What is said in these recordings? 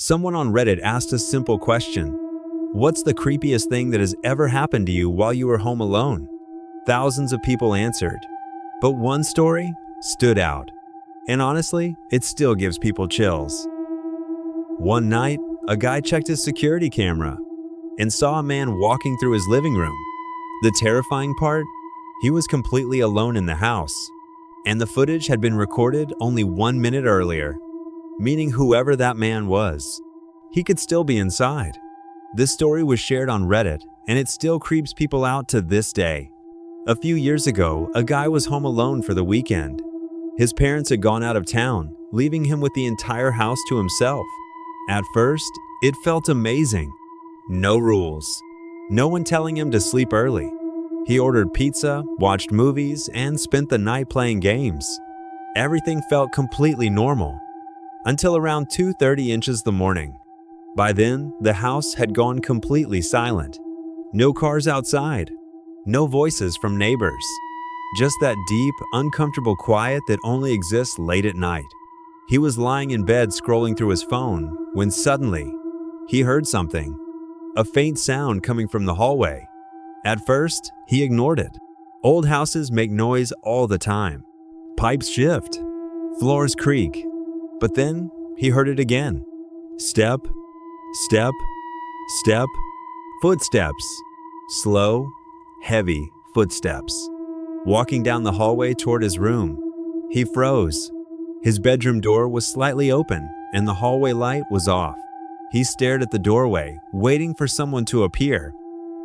Someone on Reddit asked a simple question: what's the creepiest thing that has ever happened to you while you were home alone? Thousands of people answered, but one story stood out. And honestly, it still gives people chills. One night, a guy checked his security camera and saw a man walking through his living room. The terrifying part? He was completely alone in the house, and the footage had been recorded only 1 minute earlier, meaning whoever that man was, he could still be inside. This story was shared on Reddit, and it still creeps people out to this day. A few years ago, a guy was home alone for the weekend. His parents had gone out of town, leaving him with the entire house to himself. At first, it felt amazing. No rules. No one telling him to sleep early. He ordered pizza, watched movies, and spent the night playing games. Everything felt completely normal, until around 2:30 inches the morning. By then, the house had gone completely silent. No cars outside. No voices from neighbors. Just that deep, uncomfortable quiet that only exists late at night. He was lying in bed scrolling through his phone when suddenly, he heard something. A faint sound coming from the hallway. At first, he ignored it. Old houses make noise all the time. Pipes shift. Floors creak. But then, he heard it again. Step, step, step, footsteps. Slow, heavy footsteps. Walking down the hallway toward his room. He froze. His bedroom door was slightly open, and the hallway light was off. He stared at the doorway, waiting for someone to appear,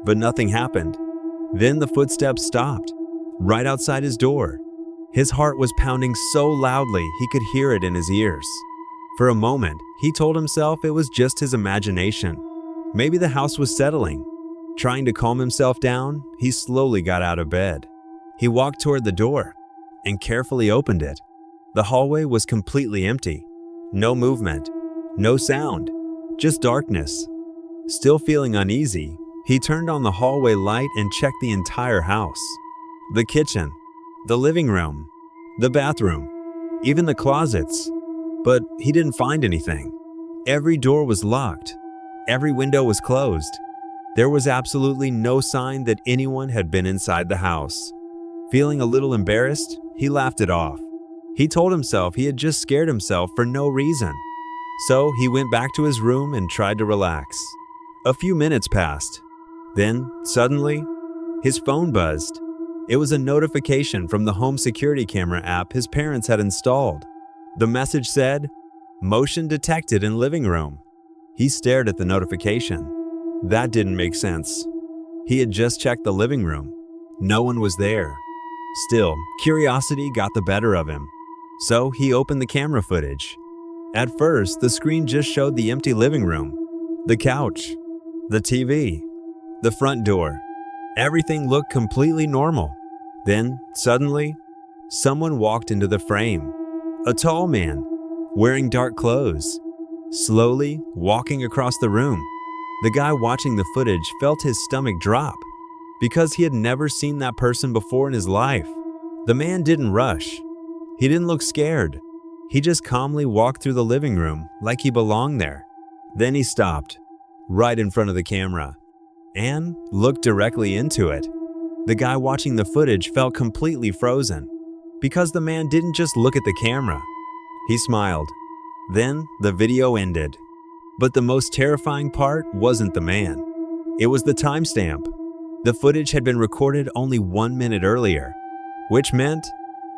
but nothing happened. Then the footsteps stopped, right outside his door. His heart was pounding so loudly he could hear it in his ears. For a moment, he told himself it was just his imagination. Maybe the house was settling. Trying to calm himself down, he slowly got out of bed. He walked toward the door and carefully opened it. The hallway was completely empty. No movement, no sound, just darkness. Still feeling uneasy, he turned on the hallway light and checked the entire house. The kitchen, the living room, the bathroom, even the closets. But he didn't find anything. Every door was locked. Every window was closed. There was absolutely no sign that anyone had been inside the house. Feeling a little embarrassed, he laughed it off. He told himself he had just scared himself for no reason. So he went back to his room and tried to relax. A few minutes passed. Then, suddenly, his phone buzzed. It was a notification from the home security camera app his parents had installed. The message said, "Motion detected in living room." He stared at the notification. That didn't make sense. He had just checked the living room. No one was there. Still, curiosity got the better of him. So he opened the camera footage. At first, the screen just showed the empty living room, the couch, the TV, the front door. Everything looked completely normal. Then, suddenly, someone walked into the frame. A tall man, wearing dark clothes, slowly walking across the room. The guy watching the footage felt his stomach drop because he had never seen that person before in his life. The man didn't rush. He didn't look scared. He just calmly walked through the living room like he belonged there. Then he stopped, right in front of the camera, and looked directly into it. The guy watching the footage felt completely frozen because the man didn't just look at the camera. He smiled. Then the video ended. But the most terrifying part wasn't the man. It was the timestamp. The footage had been recorded only 1 minute earlier, which meant,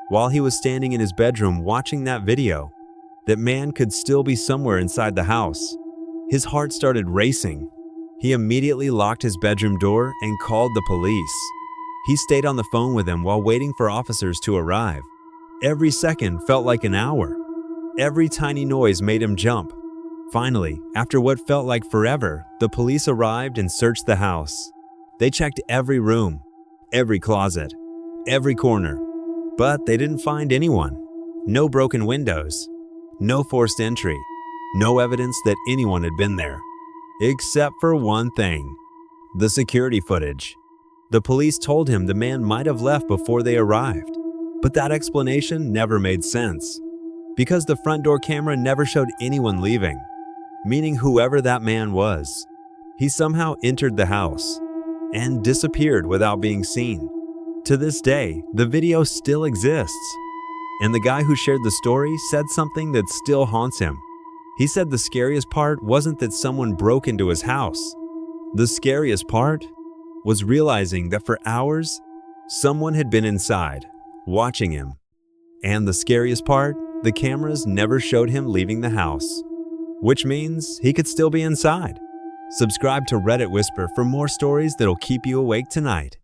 while he was standing in his bedroom watching that video, that man could still be somewhere inside the house. His heart started racing. He immediately locked his bedroom door and called the police. He stayed on the phone with him while waiting for officers to arrive. Every second felt like an hour. Every tiny noise made him jump. Finally, after what felt like forever, the police arrived and searched the house. They checked every room, every closet, every corner, but they didn't find anyone. No broken windows, no forced entry, no evidence that anyone had been there. Except for one thing: the security footage. The police told him the man might have left before they arrived, but that explanation never made sense, because the front door camera never showed anyone leaving. meaning whoever that man was, he somehow entered the house and disappeared without being seen. To this day, the video still exists, and the guy who shared the story said something that still haunts him. He said the scariest part wasn't that someone broke into his house. The scariest part was realizing that for hours, someone had been inside, watching him. And the scariest part, the cameras never showed him leaving the house, which means he could still be inside. Subscribe to Reddit Whisper for more stories that'll keep you awake tonight.